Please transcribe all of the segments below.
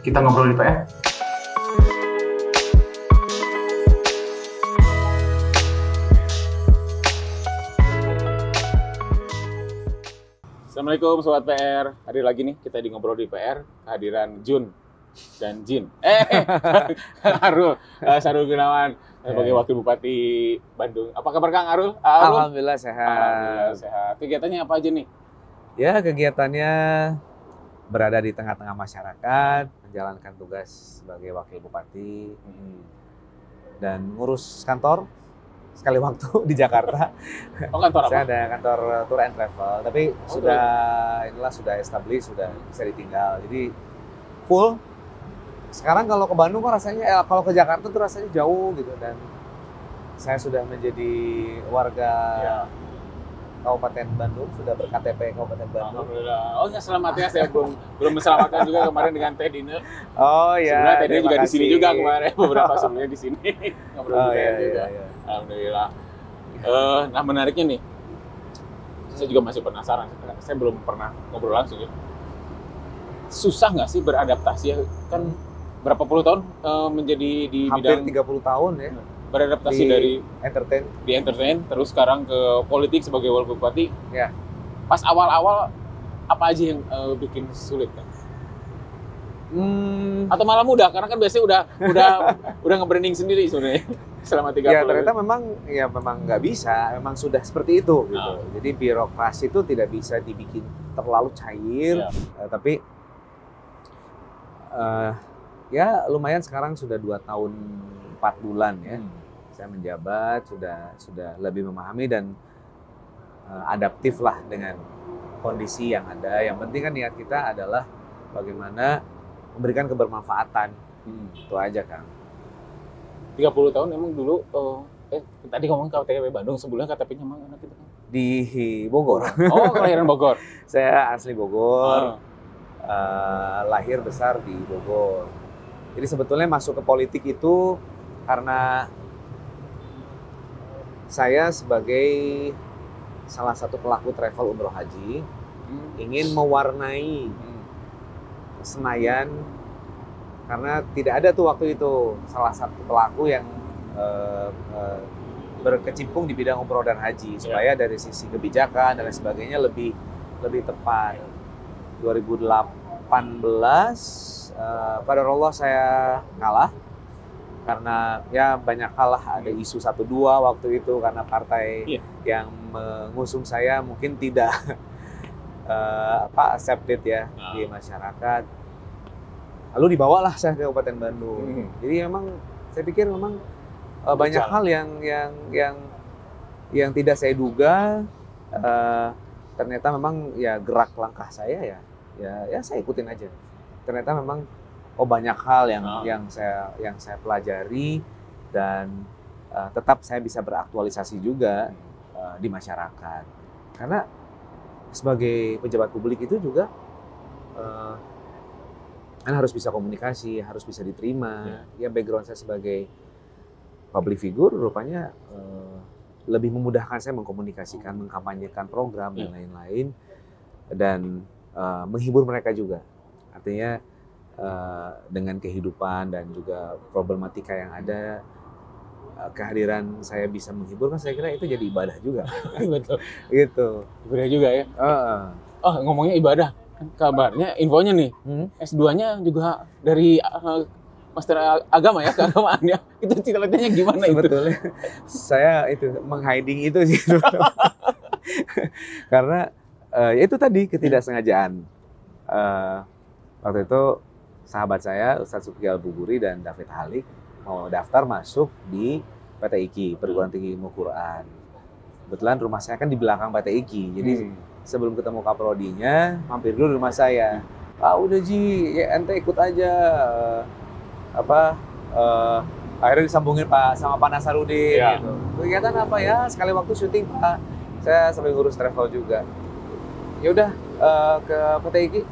Kita ngobrol di PR. Assalamualaikum Sobat PR. Hadir lagi nih kita di Ngobrol di PR. Kehadiran Jun dan Jin. Sarul Gunawan sebagai Wakil Bupati Bandung. Apa kabar Kang Arul? Alhamdulillah sehat. Alhamdulillah sehat. Kegiatannya apa aja nih? Ya, kegiatannya berada di tengah-tengah masyarakat, menjalankan tugas sebagai Wakil Bupati, dan ngurus kantor sekali waktu di Jakarta. Oh, kantor apa? Saya ada kantor tour and travel, tapi sudah established, sudah bisa ditinggal. Jadi full. Sekarang kalau ke Bandung kok rasanya, kalau ke Jakarta tuh rasanya jauh gitu, dan saya sudah menjadi warga Kabupaten Bandung, sudah ber-KTP Kabupaten Bandung. Alhamdulillah. Oh ya, selamat ya, saya belum menselamatkan juga kemarin dengan Teh Dine. Oh iya. Sebenarnya Teh Dine juga di sini juga kemarin, beberapa sebelumnya di sini ngobrol juga. Iya. Alhamdulillah. Nah, menariknya nih, saya juga masih penasaran. Saya belum pernah ngobrol langsung ya. Susah nggak sih beradaptasi ya? Kan berapa puluh tahun menjadi di hampir bidang 30 tahun ya. Beradaptasi di entertain, terus sekarang ke politik sebagai wakil bupati. Ya. Pas awal-awal apa aja yang bikin sulit kan? Atau malah mudah karena kan biasanya udah nge-branding sendiri sebenarnya selama 30 ya ternyata memang nggak bisa, memang sudah seperti itu gitu. Jadi birokrasi itu tidak bisa dibikin terlalu cair, tapi ya lumayan sekarang sudah 2 tahun 4 bulan ya. Saya menjabat, sudah lebih memahami dan adaptif lah dengan kondisi yang ada. Yang penting kan niat kita adalah bagaimana memberikan kebermanfaatan. Itu aja Kang. 30 tahun emang dulu tadi ngomong KTP Bandung, sebelumnya KTP-nya mana gitu kan? Di Bogor. Oh, kelahiran Bogor. Saya asli Bogor. Lahir besar di Bogor. Jadi sebetulnya masuk ke politik itu karena saya sebagai salah satu pelaku travel umroh haji ingin mewarnai Senayan, karena tidak ada tuh waktu itu salah satu pelaku yang berkecimpung di bidang umroh dan haji, supaya dari sisi kebijakan dan lain sebagainya lebih tepat. 2018 pada Allah saya kalah karena ya banyak hal lah, ada isu 1-2 waktu itu karena partai yang mengusung saya mungkin tidak accepted ya di masyarakat. Lalu dibawalah saya ke Kabupaten Bandung. Jadi memang saya pikir memang banyak hal yang tidak saya duga, ternyata memang ya gerak langkah saya ya saya ikutin aja. Ternyata memang banyak hal yang saya pelajari, dan tetap saya bisa beraktualisasi juga di masyarakat. Karena sebagai pejabat publik itu juga kan harus bisa komunikasi, harus bisa diterima. Ya background saya sebagai public figure rupanya lebih memudahkan saya mengkomunikasikan, mengkampanyekan program dan lain-lain, dan menghibur mereka juga. Artinya dengan kehidupan dan juga problematika yang ada, kehadiran saya bisa menghibur, kan saya kira itu jadi ibadah juga. Betul. Gitu. Ibadah juga ya. Ngomongnya ibadah, kabarnya infonya nih, S2-nya juga dari Master Agama ya, keagamaan ya. Itu cita-citanya gimana itu? Sebetulnya saya itu menghiding itu sih. Karena itu tadi ketidaksengajaan. Waktu itu sahabat saya, Ustadz Suki Al-Buguri dan David Halik, mau daftar masuk di PT IKI, Perguruan Tinggi Ilmu Quran. Kebetulan rumah saya kan di belakang PT IKI, jadi sebelum ketemu kaprodinya, mampir dulu di rumah saya. Udah Ji, ya ente ikut aja. Akhirnya disambungin sama Pak Nasarudin. Gitu. Kegiatan apa ya? Sekali waktu syuting Pak. Saya sambil ngurus travel juga. Ya udah ke PT IKI.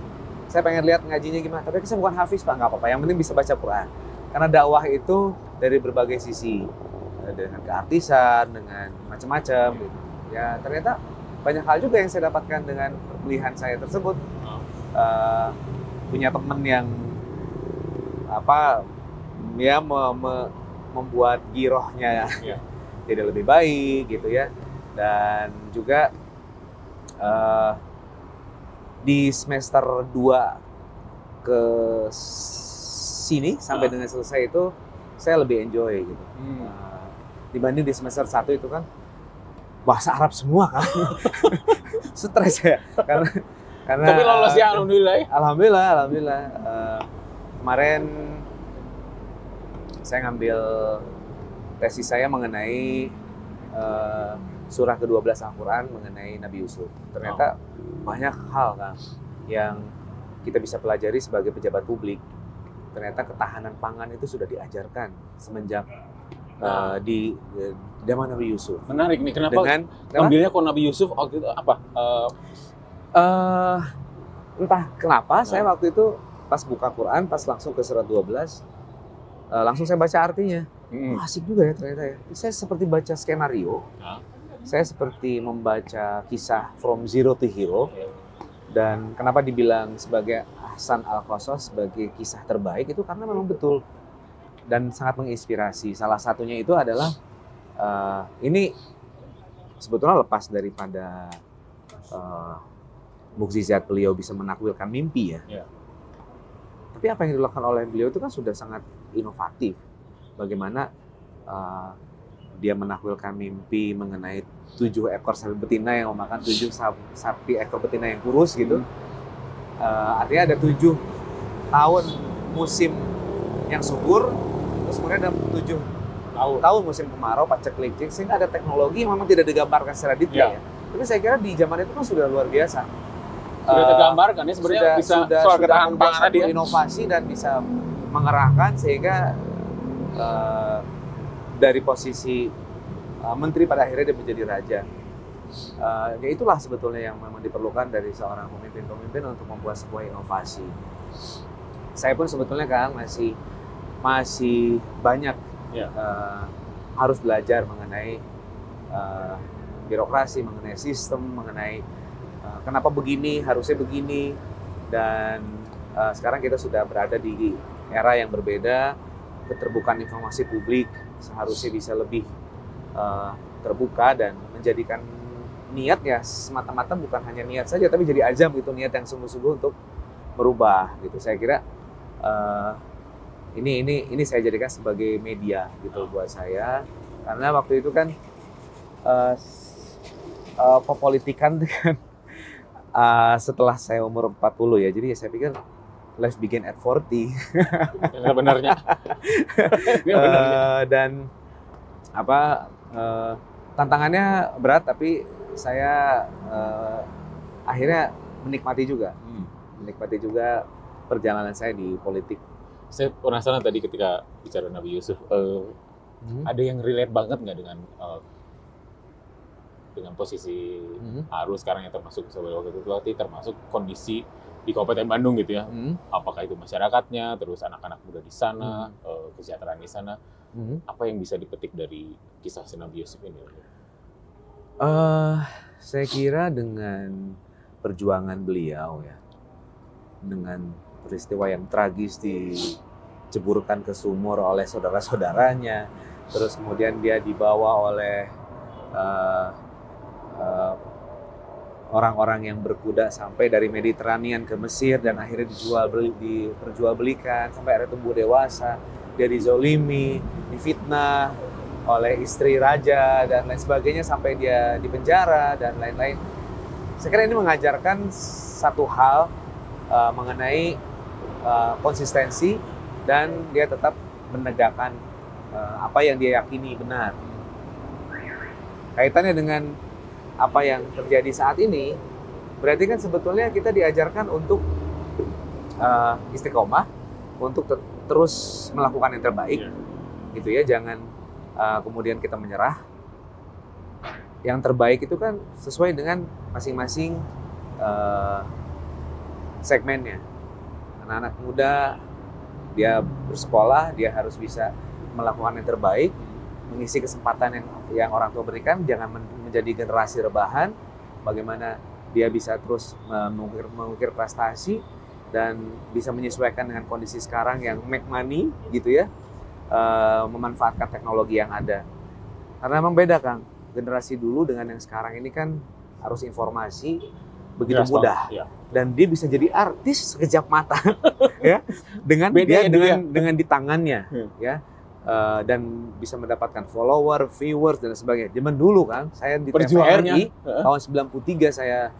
Saya pengen lihat ngajinya gimana, tapi saya bukan hafiz Pak, nggak apa-apa, yang penting bisa baca Quran. Karena dakwah itu dari berbagai sisi, dengan keartisan, dengan macam-macam. Gitu. Ya ternyata banyak hal juga yang saya dapatkan dengan perkuliahan saya tersebut. Punya teman yang apa ya membuat girohnya Iya. jadi lebih baik gitu ya. Dan juga di semester 2 ke sini sampai dengan selesai itu saya lebih enjoy gitu. Dibanding di semester 1 itu kan bahasa Arab semua kan. Stres ya karena Tapi lolos ya, alhamdulillah ya. Alhamdulillah. Kemarin saya ngambil tesis saya mengenai surah ke-12 Al-Quran mengenai Nabi Yusuf. Ternyata banyak hal kan yang kita bisa pelajari sebagai pejabat publik. Ternyata ketahanan pangan itu sudah diajarkan semenjak di zaman Nabi Yusuf. Menarik nih, kenapa ngambilnya kok Nabi Yusuf waktu itu apa? Entah kenapa saya waktu itu pas buka Quran, pas langsung ke surat 12, langsung saya baca artinya. Asik juga ya ternyata ya. Saya seperti baca skenario. Saya seperti membaca kisah from zero to hero. Dan kenapa dibilang sebagai Ahsan Al-Qasas sebagai kisah terbaik itu karena memang betul dan sangat menginspirasi. Salah satunya itu adalah ini sebetulnya lepas daripada mukjizat beliau bisa menakwilkan mimpi ya. Tapi apa yang dilakukan oleh beliau itu kan sudah sangat inovatif. Bagaimana dia menakwilkan mimpi mengenai 7 ekor sapi betina yang memakan 7 sapi ekor betina yang kurus gitu. Artinya ada 7 tahun musim yang subur, terus kemudian ada 7 tahun musim kemarau, paceklik, sehingga ada teknologi yang memang tidak digambarkan secara detail ya. Tapi saya kira di zaman itu kan sudah luar biasa. Sudah tergambarkan ya sebenarnya bisa soal ketahanan pangan tadi ya. Inovasi dan bisa mengerahkan sehingga dari posisi menteri pada akhirnya dia menjadi raja. Ya itulah sebetulnya yang memang diperlukan dari seorang pemimpin-pemimpin untuk membuat sebuah inovasi. Saya pun sebetulnya kan masih banyak harus belajar mengenai birokrasi, mengenai sistem, mengenai kenapa begini, harusnya begini. Dan sekarang kita sudah berada di era yang berbeda, keterbukaan informasi publik seharusnya bisa lebih terbuka dan menjadikan niat ya semata-mata bukan hanya niat saja tapi jadi azam gitu, niat yang sungguh-sungguh untuk merubah gitu. Saya kira ini saya jadikan sebagai media gitu buat saya, karena waktu itu kan pepolitikan kan setelah saya umur 40 ya, jadi saya pikir life begin at 40. Benarnya. Dan tantangannya berat, tapi saya akhirnya menikmati juga perjalanan saya di politik. Saya penasaran tadi ketika bicara Nabi Yusuf, ada yang relate banget nggak dengan posisi Arul sekarang yang termasuk sebagai wakil ketua, termasuk kondisi di Kabupaten Bandung gitu ya? Apakah itu masyarakatnya, terus anak-anak muda di sana, kesejahteraan di sana? Apa yang bisa dipetik dari kisah Nabi Yusuf ini? Saya kira dengan perjuangan beliau ya, dengan peristiwa yang tragis diceburkan ke sumur oleh saudara-saudaranya, terus kemudian dia dibawa oleh orang-orang yang berkuda sampai dari Mediterranean ke Mesir dan akhirnya diperjualbelikan sampai akhirnya tumbuh dewasa. Dia dizolimi, difitnah oleh istri raja dan lain sebagainya sampai dia dipenjara dan lain-lain. Saya kira ini mengajarkan satu hal mengenai konsistensi dan dia tetap menegakkan apa yang dia yakini benar. Kaitannya dengan apa yang terjadi saat ini, berarti kan sebetulnya kita diajarkan untuk istiqomah, untuk terus melakukan yang terbaik, gitu ya. Jangan kemudian kita menyerah. Yang terbaik itu kan sesuai dengan masing-masing segmennya. Anak-anak muda dia bersekolah, dia harus bisa melakukan yang terbaik, mengisi kesempatan yang orang tua berikan, jangan menjadi generasi rebahan. Bagaimana dia bisa terus mengukir prestasi, dan bisa menyesuaikan dengan kondisi sekarang yang make money gitu ya, memanfaatkan teknologi yang ada. Karena memang beda Kang, generasi dulu dengan yang sekarang ini kan harus informasi begitu Jelas mudah, banget, ya. dan dia bisa jadi artis sekejap mata ya, dengan Beda ya, dengan di tangannya ya. Dan bisa mendapatkan follower, viewers dan sebagainya. Zaman dulu kan, saya di TVRI tahun 93 saya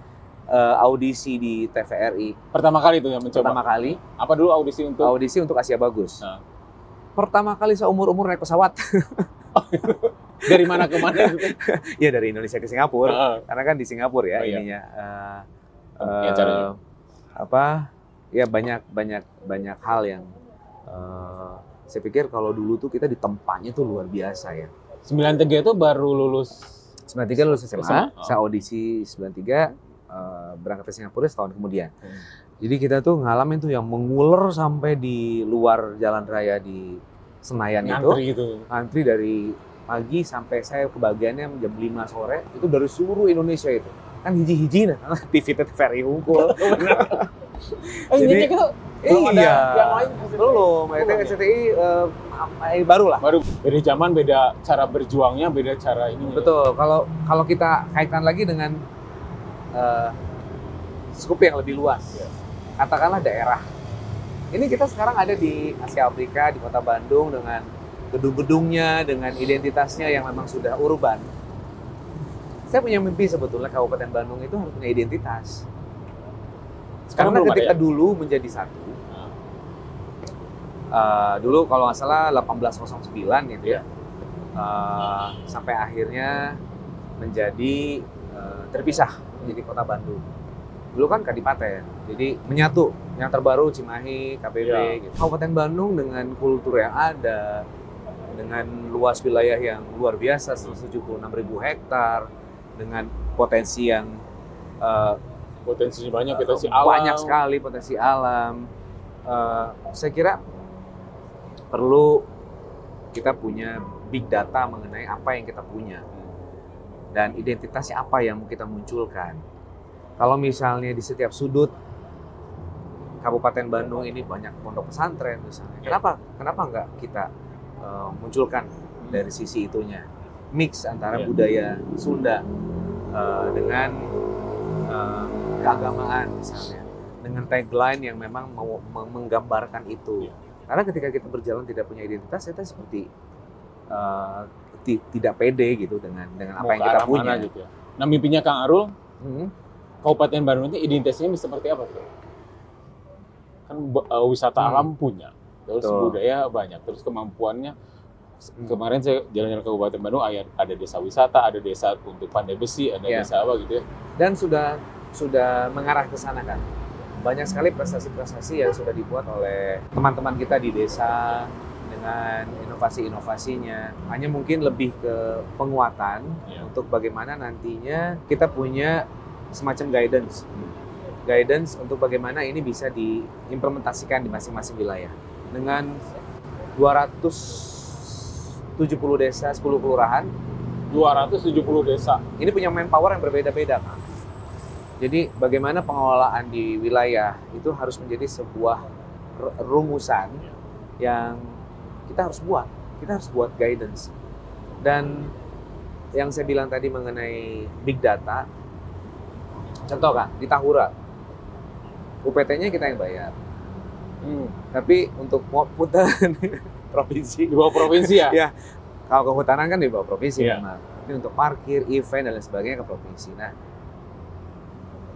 audisi di TVRI. Pertama kali tuh yang mencoba. Pertama kali. Apa dulu audisi untuk? Audisi untuk Asia Bagus. Pertama kali seumur-umur naik pesawat. Dari mana ke mana gitu? Ya dari Indonesia ke Singapura. Karena kan di Singapura ya ininya. Ya banyak hal yang saya pikir kalau dulu tuh kita ditempatnya tuh luar biasa ya. 93 itu baru lulus. 93 lulus SMA. Saya audisi 93, berangkat ke Singapura setahun kemudian. Jadi kita tuh ngalamin tuh yang menguler sampai di luar jalan raya di Senayan Ngantri dari pagi sampai saya kebagiannya jam 5 sore, itu dari seluruh Indonesia itu. Kan hiji-hiji nah, karena TV TVRI unggul. Jadi itu belum ada yang lain? Belum, SCTI baru lah. Baru, beda zaman, beda cara berjuangnya, beda cara ini. Betul, kalau kita kaitkan lagi dengan skup yang lebih luas, katakanlah daerah. Ini kita sekarang ada di Asia Afrika, di kota Bandung dengan gedung-gedungnya, dengan identitasnya yang memang sudah urban. Saya punya mimpi sebetulnya Kabupaten Bandung itu harus punya identitas. Karena ketika dulu menjadi satu, dulu kalau nggak salah 1809 gitu ya, sampai akhirnya menjadi terpisah menjadi kota Bandung. Dulu kan Kadipaten, jadi menyatu. Yang terbaru Cimahi, KBB, gitu. Kabupaten Bandung dengan kultur yang ada, dengan luas wilayah yang luar biasa, 176.000 hektar, dengan potensi yang potensinya banyak, potensi alam. Banyak sekali potensi alam. Saya kira perlu kita punya big data mengenai apa yang kita punya dan identitasnya apa yang mau kita munculkan. Kalau misalnya di setiap sudut Kabupaten Bandung ini banyak pondok pesantren misalnya, kenapa nggak kita munculkan dari sisi itunya, mix antara budaya Sunda dengan keagamaan misalnya, dengan tagline yang memang mau menggambarkan itu. Karena ketika kita berjalan tidak punya identitas, kita seperti tidak pede gitu dengan apa yang kita punya. Gitu ya. Nah mimpinya Kang Arul, Kabupaten Bandung itu identitasnya seperti apa tuh? Kan wisata alam punya, terus budaya banyak, terus kemampuannya. Kemarin saya jalan-jalan ke Kabupaten Bandung, ada desa wisata, ada desa untuk pandai besi, ada desa apa gitu ya. Dan sudah mengarah ke sana kan. Banyak sekali prestasi-prestasi yang sudah dibuat oleh teman-teman kita di desa dengan inovasi-inovasinya. Hanya mungkin lebih ke penguatan untuk bagaimana nantinya kita punya semacam guidance untuk bagaimana ini bisa diimplementasikan di masing-masing wilayah. Dengan 270 desa, 10 kelurahan. 270 desa. Ini punya manpower yang berbeda-beda, Kang. Jadi bagaimana pengelolaan di wilayah itu harus menjadi sebuah rumusan yang kita harus buat. Kita harus buat guidance. Dan yang saya bilang tadi mengenai big data, contoh kan, di Tahura, UPT-nya kita yang bayar. Tapi untuk putaran provinsi. Di bawah provinsi ya? Ya, kalau kehutanan kan di bawah provinsi memang. Tapi untuk parkir, event, dan lain sebagainya ke provinsi. Nah,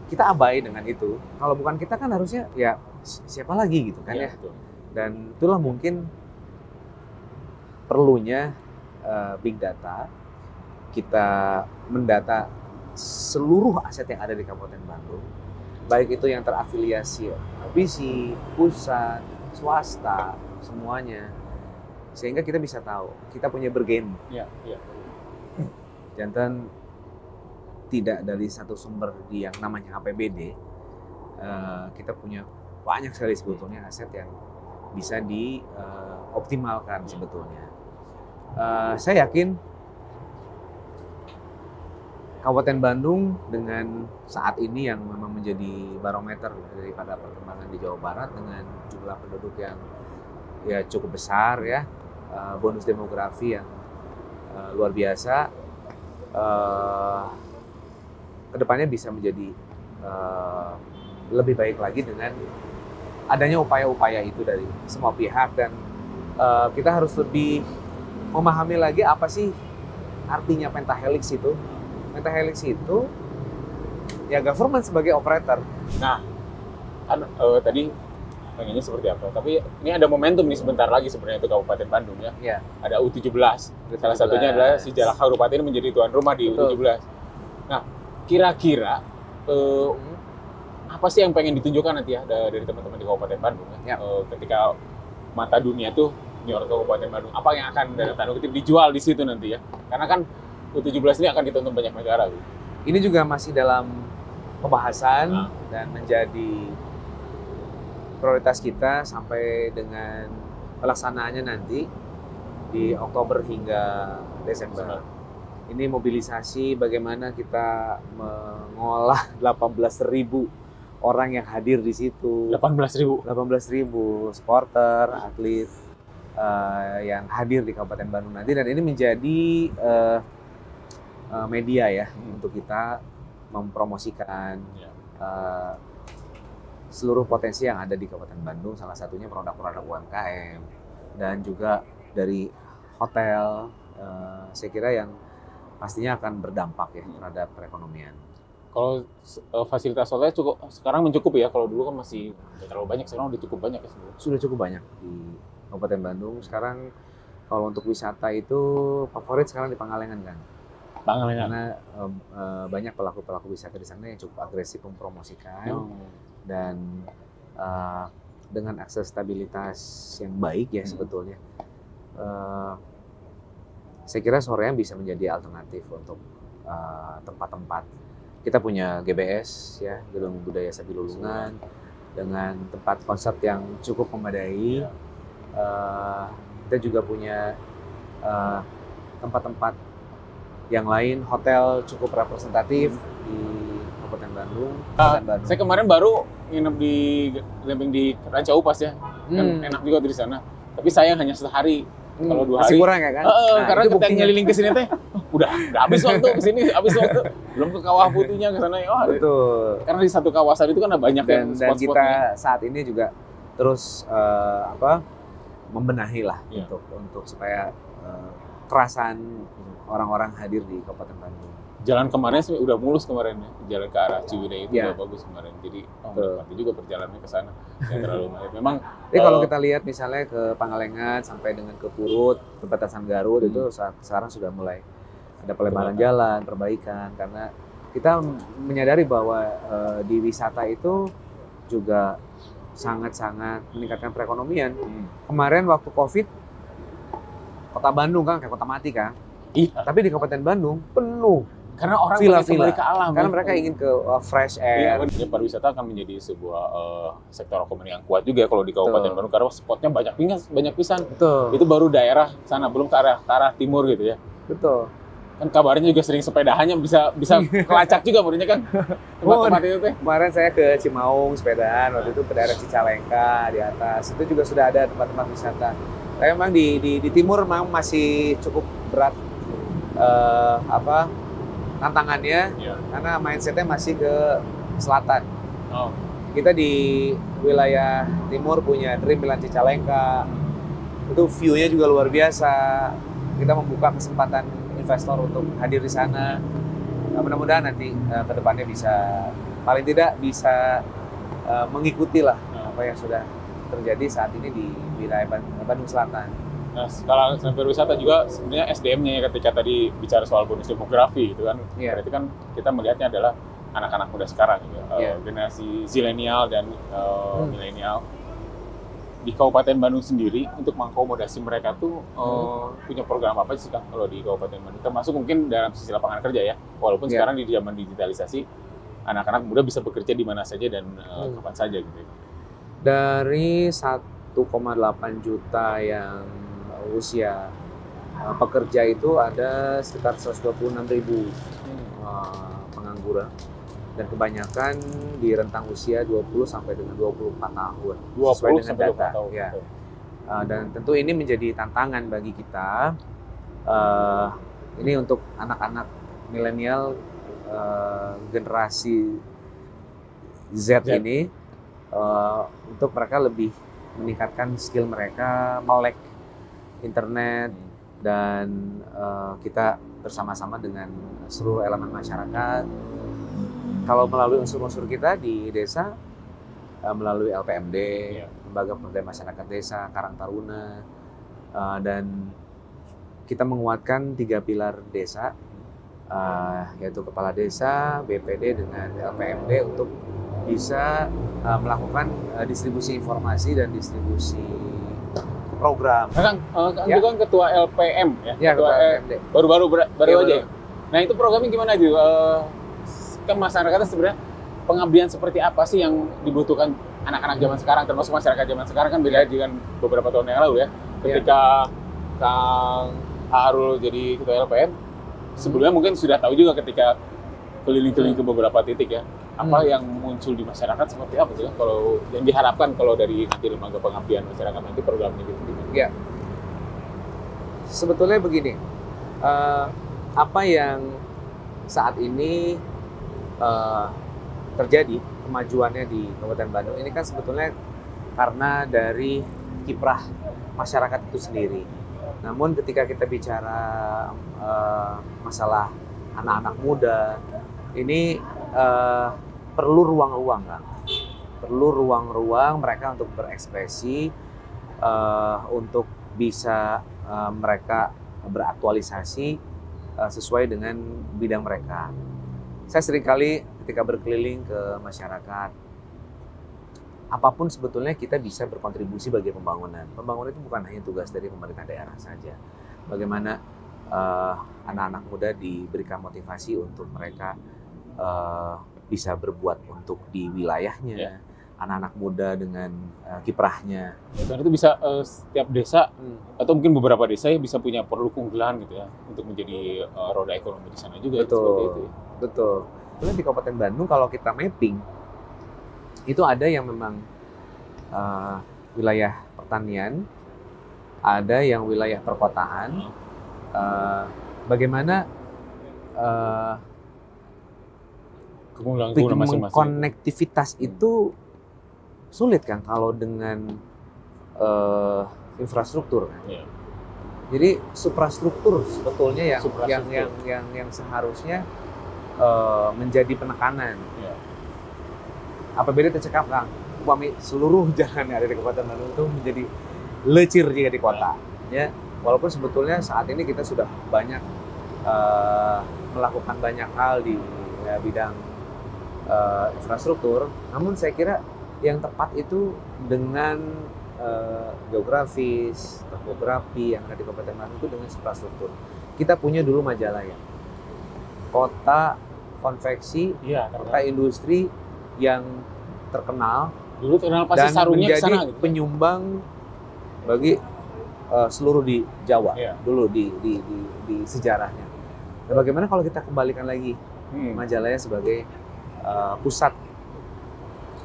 kita abai dengan itu. Kalau bukan kita kan harusnya ya siapa lagi gitu kan ya. Betul. Dan itulah mungkin perlunya big data. Kita mendata seluruh aset yang ada di Kabupaten Bandung, baik itu yang terafiliasi provinsi, pusat, swasta, semuanya, sehingga kita bisa tahu kita punya bergen. Jantan tidak dari satu sumber yang namanya APBD, kita punya banyak sekali sebetulnya aset yang bisa dioptimalkan sebetulnya. Saya yakin Kabupaten Bandung dengan saat ini yang memang menjadi barometer daripada perkembangan di Jawa Barat dengan jumlah penduduk yang ya cukup besar ya, bonus demografi yang luar biasa, kedepannya bisa menjadi lebih baik lagi dengan adanya upaya-upaya itu dari semua pihak dan kita harus lebih memahami lagi apa sih artinya pentahelix itu. Pentahelix itu ya government sebagai operator. Nah, kan tadi pengennya seperti apa? Tapi ini ada momentum nih sebentar lagi sebenarnya itu Kabupaten Bandung ya. Ya. Ada U17. Salah satunya adalah si Jalak Kabupaten menjadi tuan rumah di Betul. U17. Nah, kira-kira apa sih yang pengen ditunjukkan nanti ya dari teman-teman di Kabupaten Bandung ya? Ketika mata dunia tuh nyorot ke Kabupaten Bandung, apa yang akan dalam tanda kutip dijual di situ nanti ya? Karena kan U17 ini akan ditonton banyak negara. Ini juga masih dalam pembahasan dan menjadi prioritas kita sampai dengan pelaksanaannya nanti di Oktober hingga Desember. Ini mobilisasi bagaimana kita mengolah 18.000 orang yang hadir di situ. 18.000 supporter, atlet yang hadir di Kabupaten Bandung nanti, dan ini menjadi media ya untuk kita mempromosikan seluruh potensi yang ada di Kabupaten Bandung, salah satunya produk-produk UMKM dan juga dari hotel, saya kira yang pastinya akan berdampak ya terhadap perekonomian. Kalau fasilitas hotelnya cukup sekarang mencukupi ya, kalau dulu kan masih terlalu banyak, sekarang udah cukup banyak ya sebenarnya. Sudah cukup banyak di Kabupaten Bandung. Sekarang kalau untuk wisata itu favorit sekarang di Pangalengan kan. Karena banyak pelaku-pelaku wisata di sana yang cukup agresif mempromosikan dan dengan aksesibilitas yang baik ya sebetulnya. Saya kira sorean bisa menjadi alternatif untuk tempat-tempat. Kita punya GBS ya, Gedung Budaya Sabilulungan, dengan tempat konsert yang cukup memadai. Kita juga punya tempat-tempat yang lain, hotel cukup representatif di Kabupaten Bandung. Saya kemarin baru nginep di glamping di Ranca Upas ya, kan enak juga di sana. Tapi sayang hanya sehari. Kalau 2 hari masih kurang ya kan? Karena kita ngeliling ke sini teh, udah habis waktu ke sini, habis waktu. Belum ke Kawah Putihnya ke sana. Betul. Karena di satu kawasan itu kan ada banyak dan spot-spotnya. Kita saat ini juga terus membenahi lah untuk supaya kerasan orang-orang hadir di Kabupaten Bandung. Jalan kemarin sih udah mulus kemarin ya, jalan ke arah Ciwidey itu udah bagus kemarin. Jadi menikmati juga perjalanannya ke sana. Yang terlalu macet. Memang. Jadi kalau kita lihat misalnya ke Pangalengan sampai dengan ke Purut, perbatasan Garut itu sekarang sudah mulai ada pelebaran jalan, perbaikan, karena kita menyadari bahwa di wisata itu juga sangat-sangat meningkatkan perekonomian. Kemarin waktu COVID, kota Bandung kan kayak kota mati kan. Iya. Tapi di Kabupaten Bandung penuh. Karena orang kembali ke alam. Karena mereka ingin ke fresh air. Iya, pariwisata akan menjadi sebuah sektor ekonomi yang kuat juga kalau di Kabupaten Bandung, karena spotnya banyak pisan. Betul. Itu baru daerah sana, belum ke arah timur gitu ya. Betul. Kan kabarnya juga sering sepedahannya bisa kelacak juga menurutnya kan. Tempat-tempat itu teh. Kemarin saya ke Cimaung sepedaan, waktu itu ke daerah Cicalengka di atas. Itu juga sudah ada tempat-tempat wisata. Tapi memang di timur memang masih cukup berat tantangannya, karena mindsetnya masih ke selatan. Kita di wilayah timur punya Dreamland Cicalengka, itu view-nya juga luar biasa. Kita membuka kesempatan investor untuk hadir di sana. Mudah-mudahan nanti ke depannya paling tidak bisa mengikuti lah apa yang sudah terjadi saat ini di wilayah Bandung Selatan. Nah, kalau pariwisata juga sebenarnya SDM-nya ya, ketika tadi bicara soal bonus demografi itu kan, berarti kan kita melihatnya adalah anak-anak muda sekarang gitu, generasi zilenial dan milenial. Di Kabupaten Bandung sendiri untuk mengakomodasi mereka tuh punya program apa sih Kang kalau di Kabupaten Bandung? Termasuk mungkin dalam sisi lapangan kerja ya, walaupun sekarang di zaman digitalisasi anak-anak muda bisa bekerja di mana saja dan kapan saja gitu. Dari 1,8 juta yang usia pekerja itu ada sekitar 126.000 pengangguran, dan kebanyakan di rentang usia 20 sampai dengan 24 tahun. 20 sesuai dengan sampai 24 data. tahun. Ya. Dan tentu ini menjadi tantangan bagi kita. Ini untuk anak-anak milenial generasi Z ini, untuk mereka lebih meningkatkan skill mereka, melek internet, dan kita bersama-sama dengan seluruh elemen masyarakat. Kalau melalui unsur-unsur kita di desa, melalui LPMD, Lembaga Pemberdayaan Masyarakat Desa, Karang Taruna, dan kita menguatkan 3 pilar desa, yaitu Kepala Desa, BPD, dengan LPMD untuk bisa melakukan distribusi informasi dan distribusi program. Kang itu kan ketua LPM ya? Ya, ketua LPMD. Baru Ya, aja. Nah itu programnya gimana gitu? Kan masyarakatnya sebenarnya pengabdian seperti apa sih yang dibutuhkan anak-anak zaman sekarang, termasuk masyarakat zaman sekarang kan beda dengan beberapa tahun yang lalu ya. Ketika Kang Arul jadi ketua LPM, sebelumnya mungkin sudah tahu juga ketika keliling-keliling ke beberapa titik ya. Apa yang muncul di masyarakat seperti apa sih? Kalau yang diharapkan kalau dari nanti lembaga pengabdian masyarakat nanti programnya gitu. Ya, sebetulnya begini, apa yang saat ini terjadi kemajuannya di Kabupaten Bandung ini kan sebetulnya karena dari kiprah masyarakat itu sendiri. Namun ketika kita bicara masalah anak-anak muda, ini perlu ruang-ruang, kan? Perlu ruang-ruang mereka untuk berekspresi, untuk bisa mereka beraktualisasi sesuai dengan bidang mereka. Saya seringkali ketika berkeliling ke masyarakat, apapun sebetulnya kita bisa berkontribusi bagi pembangunan. Pembangunan itu bukan hanya tugas dari pemerintah daerah saja. Bagaimana anak-anak muda diberikan motivasi untuk mereka bisa berbuat untuk di wilayahnya, anak-anak muda dengan kiprahnya. Dan itu bisa setiap desa atau mungkin beberapa desa ya bisa punya produk unggulan gitu ya untuk menjadi roda ekonomi di sana juga. Betul, seperti itu. Betul. Kemudian di Kabupaten Bandung kalau kita mapping, itu ada yang memang wilayah pertanian, ada yang wilayah perkotaan. Bagaimana konektivitas itu sulit kan kalau dengan infrastruktur. Yeah. Jadi suprastruktur sebetulnya yang seharusnya menjadi penekanan. Yeah. Apabila tercekap, Kang, upami seluruh jalan yang ada di Kabupaten Bandung itu menjadi lecir jika di kota. Ya, walaupun sebetulnya saat ini kita sudah banyak melakukan banyak hal di bidang infrastruktur, namun saya kira yang tepat itu dengan geografis, topografi yang ada di Kabupaten Bandung itu dengan infrastruktur. Kita punya dulu Majalaya, kota konveksi, kota industri yang terkenal, dulu terkenal pasti dan sarungnya menjadi kesana, gitu. penyumbang bagi seluruh di Jawa dulu di sejarahnya. Nah, bagaimana kalau kita kembalikan lagi Majalaya sebagai pusat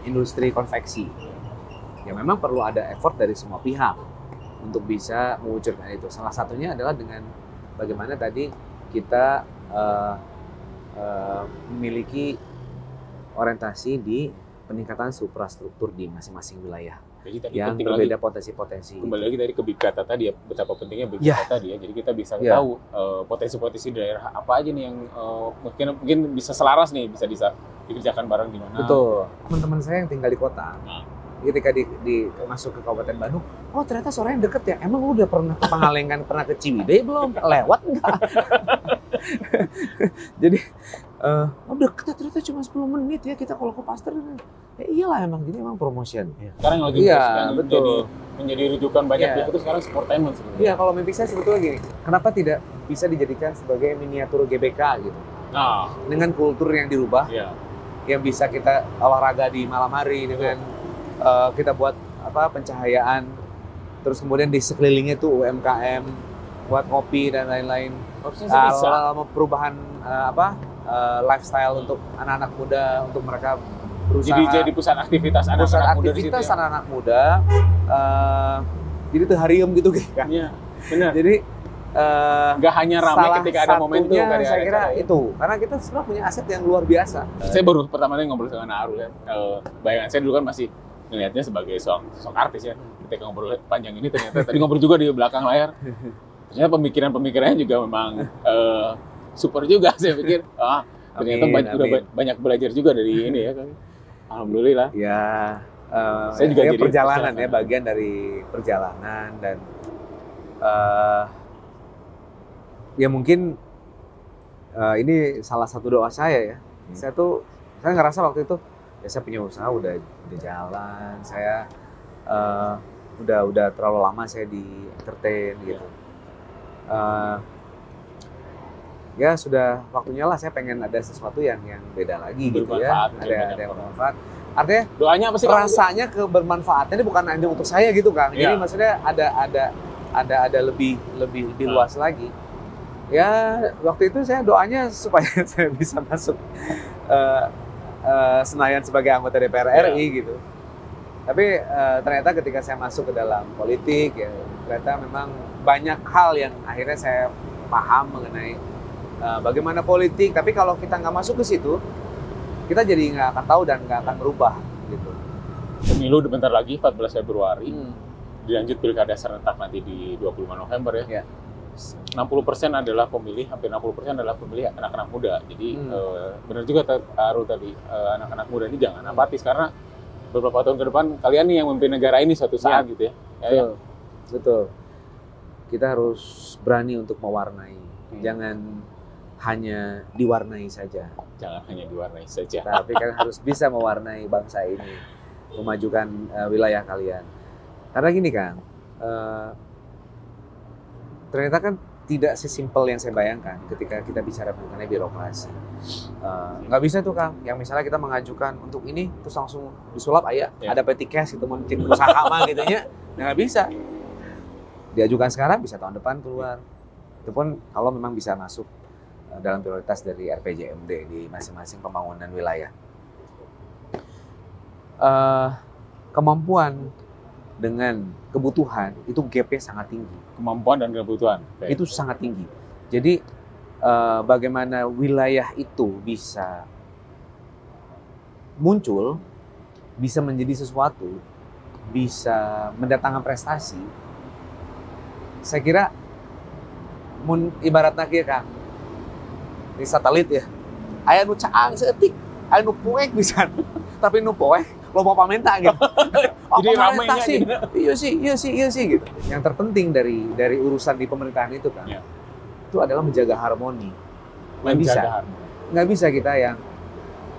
industri konveksi? Ya memang perlu ada effort dari semua pihak untuk bisa mewujudkan itu. Salah satunya adalah dengan bagaimana tadi kita memiliki orientasi di peningkatan suprastruktur di masing-masing wilayah. Jadi tadi yang berbeda potensi-potensi. Kembali lagi dari ke Big Data tadi ya, betapa pentingnya Big Data tadi ya. Jadi kita bisa tahu potensi-potensi daerah apa aja nih yang mungkin bisa selaras nih, bisa dikerjakan bareng di mana. Betul. Teman-teman saya yang tinggal di kota, ketika masuk ke Kabupaten Bandung, oh ternyata sorenya deket ya. Emang lu udah pernah ke Pangalengan, pernah ke Ciwidey belum? Lewat enggak? Jadi, oh deket ternyata cuma 10 menit ya kita kalau ke Pasteur. Ya iyalah emang, jadi emang promotion. Sekarang yang lagi menjadi rujukan banyak pihak itu sekarang sportainment sebenarnya. Iya, kalau mimpi saya sebetulnya gini, kenapa tidak bisa dijadikan sebagai miniatur GBK gitu? Nah, dengan kultur yang dirubah, yang bisa kita olahraga di malam hari dengan kita buat pencahayaan, terus kemudian di sekelilingnya tuh UMKM buat kopi dan lain-lain. Perubahan lifestyle untuk anak-anak muda, untuk mereka berusaha. Jadi pusat aktivitas anak-anak muda di situ. Aktivitas anak-anak muda. Jadi tuh harium gitu kan. Iya, benar. Jadi nggak hanya ramai ketika ada momentum kan saya kira itu. Karena kita sebenarnya punya aset yang luar biasa. Saya baru pertama kali ngobrol dengan Arul ya. Bayangan saya dulu kan masih melihatnya sebagai sosok artis ya. Ketika ngobrol panjang ini ternyata tadi ngobrol juga di belakang layar. Ternyata pemikirannya juga memang super juga, saya pikir. Ternyata udah banyak belajar juga dari ini ya. Alhamdulillah. Ya, saya juga jadi perjalanan ya, bagian dari perjalanan dan ya mungkin ini salah satu doa saya ya. Saya ngerasa waktu itu ya saya punya usaha udah jalan, saya udah terlalu lama saya di entertain gitu. Ya sudah waktunya lah saya pengen ada sesuatu yang beda lagi gitu ya, ada yang bermanfaat. Artinya doanya apa sih? Rasanya kebermanfaatnya ini bukan hanya untuk saya gitu Kang. Jadi maksudnya ada lebih luas lagi. Ya waktu itu saya doanya supaya saya bisa masuk Senayan sebagai anggota DPR RI gitu. Tapi ternyata ketika saya masuk ke dalam politik ya ternyata memang banyak hal yang akhirnya saya paham mengenai bagaimana politik. Tapi kalau kita nggak masuk ke situ, kita jadi nggak akan tahu dan nggak akan berubah gitu. Pemilu bentar lagi 14 Februari, dilanjut pilkada serentak nanti di 25 November ya. 60% adalah pemilih, hampir 60% adalah pemilih anak-anak muda. Jadi benar juga Arul tadi, anak-anak muda ini jangan apatis karena beberapa tahun ke depan kalian nih yang memimpin negara ini suatu saat gitu ya. Betul. Kita harus berani untuk mewarnai. Jangan hanya diwarnai saja. Jangan hanya diwarnai saja. Tapi kan harus bisa mewarnai bangsa ini, memajukan wilayah kalian. Karena gini Kang, ternyata kan tidak sesimpel yang saya bayangkan ketika kita bicara mengenai birokrasi. Nggak bisa tuh Kang, yang misalnya kita mengajukan untuk ini terus langsung disulap ada petty cash gitu, mau bikin usaha mah gitu nya, nggak bisa. Diajukan sekarang bisa tahun depan keluar. Itu pun kalau memang bisa masuk dalam prioritas dari RPJMD di masing-masing pembangunan wilayah. Kemampuan dengan kebutuhan itu gap-nya sangat tinggi. Kemampuan dan kebutuhan itu sangat tinggi. Jadi bagaimana wilayah itu bisa muncul, bisa menjadi sesuatu, bisa mendatangkan prestasi, saya kira ibaratnya kieu Kang, di satelit ya, aya nu caang seetik, aya nu poek bisa, tapi nu poek loba pamenta gitu. Jadi ramainya sih. Iya sih gitu. Yang terpenting dari urusan di pemerintahan itu kan, itu adalah menjaga harmoni. Nggak bisa kita yang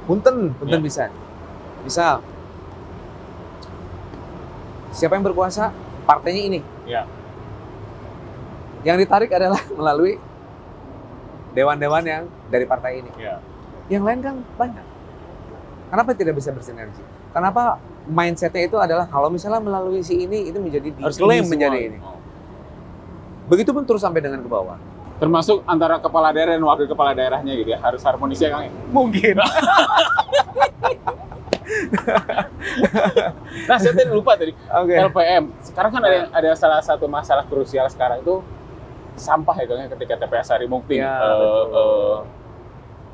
punten bisa. Misal siapa yang berkuasa, partainya ini. Yang ditarik adalah melalui dewan-dewan yang dari partai ini. Yang lain kan banyak. Kenapa tidak bisa bersinergi? Kenapa mindset-nya itu adalah kalau misalnya melalui si ini itu menjadi diklaim menjadi ini. Begitupun terus sampai dengan ke bawah. Termasuk antara kepala daerah dan wakil kepala daerahnya gitu ya, harus harmonis ya Kang ya? Mungkin. Nah, saya tadi lupa tadi. LPM. Sekarang kan ada salah satu masalah krusial sekarang itu sampah ya Kang, ketika TPS Harimukti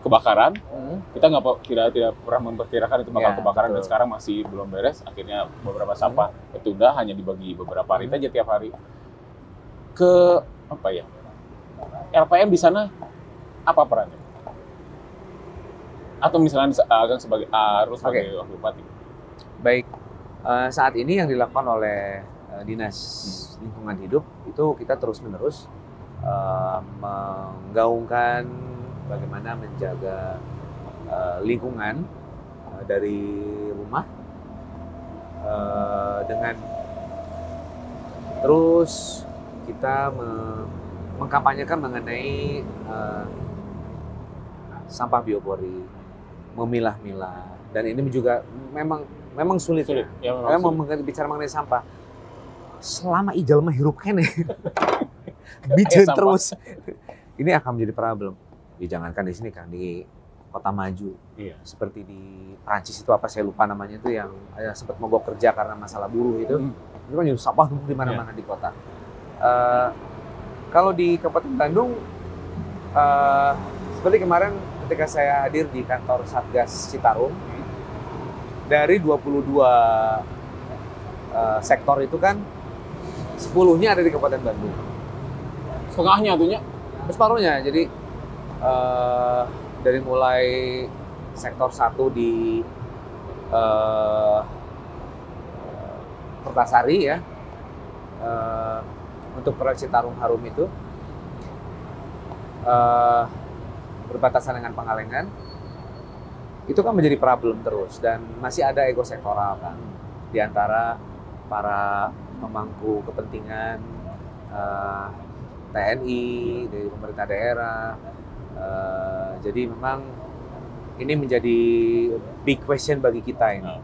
kebakaran. Kita tidak pernah memperkirakan itu bakal kebakaran dan sekarang masih belum beres. Akhirnya beberapa sampah tertunda, hanya dibagi beberapa hari aja tiap hari. Ke apa ya? LPM di sana apa perannya? Atau misalnya Kang sebagai Arul sebagai wakil bupati? Baik, saat ini yang dilakukan oleh Dinas Lingkungan Hidup itu kita terus-menerus menggaungkan bagaimana menjaga lingkungan dari rumah dengan terus kita mengkampanyekan mengenai sampah biopori, memilah-milah, dan ini juga memang sulit. Ya, memang bicara mengenai sampah. Selama ijal mah hirup kene. Bijen terus. Ini akan menjadi problem. Jangankan di sini kan, di kota maju. Iya. Seperti di Prancis itu apa saya lupa namanya itu yang sempat mogok kerja karena masalah buruh itu. Itu kan sampah numpuk di mana-mana di kota. Kalau di Kabupaten Bandung, seperti kemarin ketika saya hadir di kantor Satgas Citarum, dari 22 sektor itu kan 10-nya ada di Kabupaten Bandung. Setengahnya tuhnya? Separuhnya. Jadi dari mulai sektor 1 di Kertasari ya, untuk proyek Citarum Harum itu berbatasan dengan Pangalengan, itu kan menjadi problem terus dan masih ada ego sektoral kan di antara para pemangku kepentingan TNI, dari pemerintah daerah. Jadi memang ini menjadi big question bagi kita ini.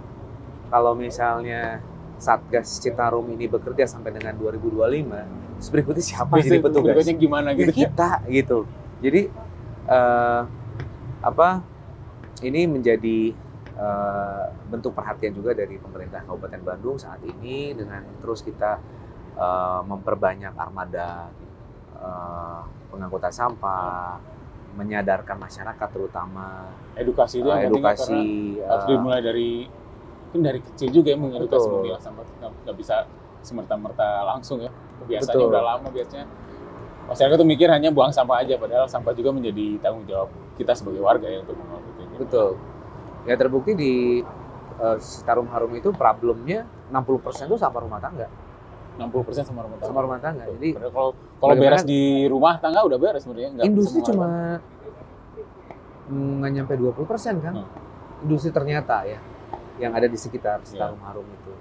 Kalau misalnya Satgas Citarum ini bekerja sampai dengan 2025, terus berikutnya siapa yang jadi petugas? Berikutnya gimana gitu? Kita gitu. Jadi ini menjadi bentuk perhatian juga dari pemerintah Kabupaten Bandung saat ini dengan terus kita memperbanyak armada pengangkutan sampah, menyadarkan masyarakat terutama Edukasi itu yang edukasi harus dimulai dari kecil juga ya, mengedukasi memilah sampah. Nggak bisa semerta-merta langsung ya. Biasanya udah lama biasanya masyarakat tuh mikir hanya buang sampah aja, padahal sampah juga menjadi tanggung jawab kita sebagai warga ya untuk mengelola itu. Betul. Ya terbukti di Citarum Harum itu problemnya 60% itu sampah rumah tangga. 60% sama rumah tangga. Sama rumah tangga. Jadi kalau beres di rumah tangga udah beres sebenarnya. Industri cuma nggak nyampe 20% kan. Industri ternyata ya yang ada di sekitar Citarum Harum itu.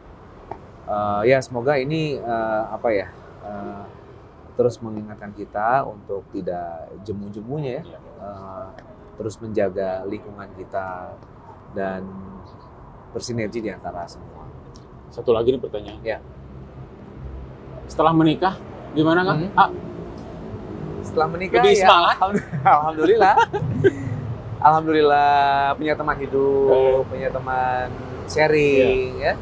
Ya semoga ini terus mengingatkan kita untuk tidak jemu-jemunya ya. Terus menjaga lingkungan kita dan bersinergi di antara semua. Satu lagi nih pertanyaan. Ya. Setelah menikah gimana kan? Setelah menikah lebih ya semangat. Alhamdulillah. Alhamdulillah punya teman hidup, punya teman sharing ya.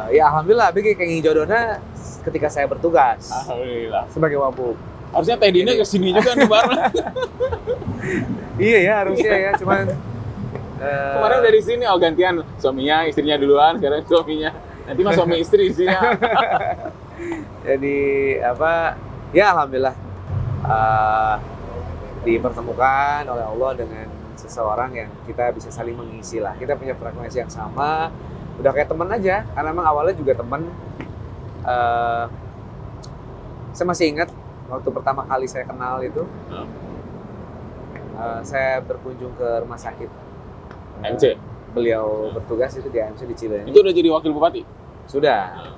Ya alhamdulillah bagi kayak jodohnya ketika saya bertugas. Alhamdulillah. Sebagai wabub. Harusnya Teh Dina kesini juga nih bareng. Iya ya harusnya ya, cuman kemarin dari sini gantian suaminya, istrinya duluan, sekarang suaminya. Nanti mas suami istri istrinya. Jadi ya alhamdulillah dipertemukan oleh Allah dengan seseorang yang kita bisa saling mengisi lah. Kita punya frekuensi yang sama, udah kayak teman aja. Karena memang awalnya juga teman. Saya masih ingat waktu pertama kali saya kenal itu, saya berkunjung ke rumah sakit AMC. Beliau bertugas itu di AMC di Cileunyi. Itu udah jadi wakil bupati? Sudah.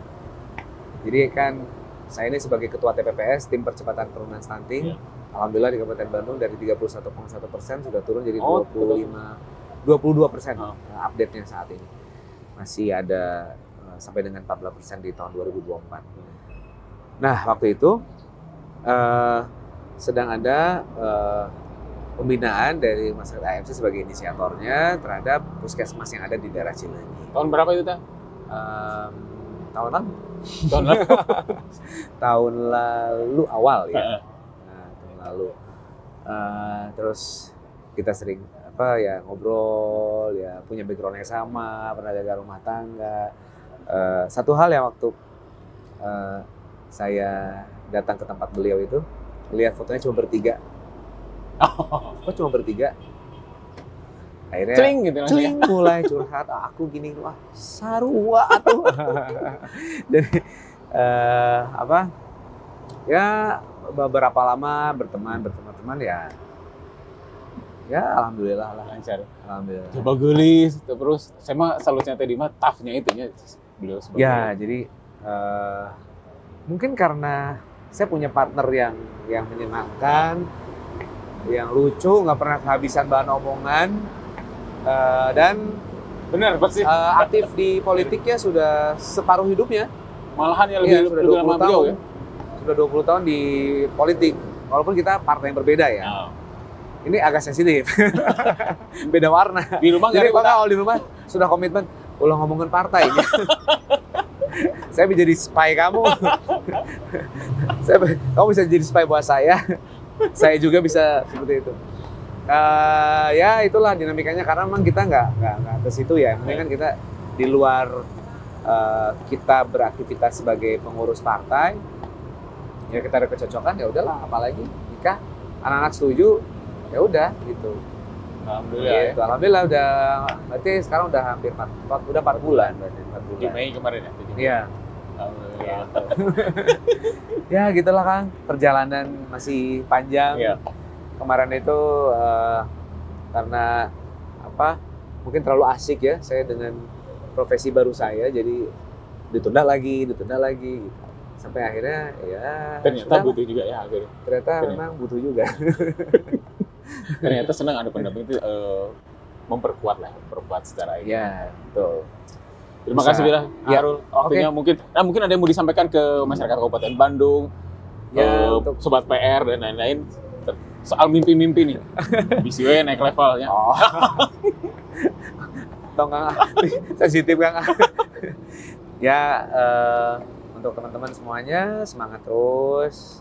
Jadi kan saya ini sebagai ketua TPPS, tim percepatan penurunan stunting. Alhamdulillah di Kabupaten Bandung dari 31,1% sudah turun jadi 22% update-nya saat ini. Masih ada sampai dengan 14% di tahun 2024. Nah, waktu itu sedang ada pembinaan dari masyarakat AMC sebagai inisiatornya terhadap puskesmas yang ada di daerah Cileunyi. Tahun berapa itu, Teh? Tahun lalu? Tahun lalu awal ya. Tahun lalu. Terus kita sering ngobrol ya, punya background yang sama, pernah jaga rumah tangga. Satu hal yang waktu saya datang ke tempat beliau itu, lihat fotonya cuma bertiga. Kok cuma bertiga? Akhirnya celing mulai curhat, aku gini, wah sarua atuh. Jadi ya beberapa lama berteman ya alhamdulillah lah lancar. Alhamdulillah. Coba gelis terus saya mah salutnya tadi mah tough-nya itunya beliau sebagai jadi mungkin karena saya punya partner yang menyenangkan, yang lucu, nggak pernah kehabisan bahan omongan, dan benar pasti aktif di politiknya sudah separuh hidupnya. Malahan ya lebih sudah 20 lama tahun beliau ya. Sudah 20 tahun di politik, walaupun kita partai yang berbeda ya. Ini agak sensitif. Beda warna. Di rumah nggak Jadi ribut. kalau di rumah sudah komitmen, ulah ngomongin partai. Saya bisa jadi spy kamu. Kamu bisa jadi spy buat saya. Saya juga bisa seperti itu. Ya itulah dinamikanya karena memang kita nggak ke situ ya. Mending kan kita di luar kita beraktivitas sebagai pengurus partai. Ya kita ada kecocokan ya udahlah, apalagi nikah anak-anak setuju ya udah gitu. Alhamdulillah Gitu. Alhamdulillah udah berarti sekarang udah hampir 4 bulan berarti 4 bulan. Di Mei kemarin ya? Iya. Alhamdulillah. Ya gitulah Kang, perjalanan masih panjang. Iya. Kemarin itu karena apa? Mungkin terlalu asik ya saya dengan profesi baru saya, jadi ditunda lagi gitu. Sampai akhirnya ya Ternyata sudahlah. butuh juga ya akhirnya. Ternyata memang butuh juga. Ternyata senang ada pendamping itu memperkuat secara ini. Ya, betul. Terima Bisa. kasih Bira, Ya. Harul. Waktunya mungkin ada yang mau disampaikan ke masyarakat Kabupaten Bandung, Ya, untuk sobat PR dan lain-lain soal mimpi-mimpi nih. BCW naik levelnya. oh. Tong Kang, sensitif Kang. Ya, untuk teman-teman semuanya semangat terus.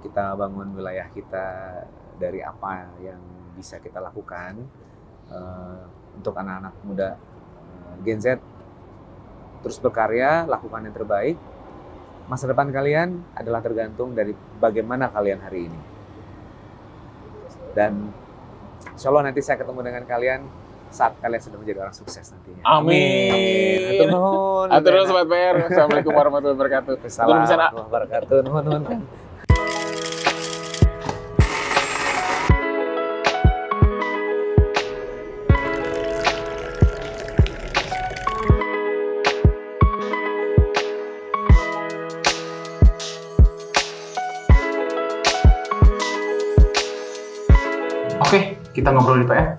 Kita bangun wilayah kita dari apa yang bisa kita lakukan untuk anak-anak muda Gen Z. Terus berkarya, lakukan yang terbaik. Masa depan kalian adalah tergantung dari bagaimana kalian hari ini. Dan insya Allah nanti saya ketemu dengan kalian saat kalian sudah menjadi orang sukses nantinya. Amin. Atur nuhun. Atur nuhun sobat PR. Assalamualaikum warahmatullahi wabarakatuh. Assalamualaikum warahmatullahi wabarakatuh. Nuhun. Oke, kita ngobrol di PR.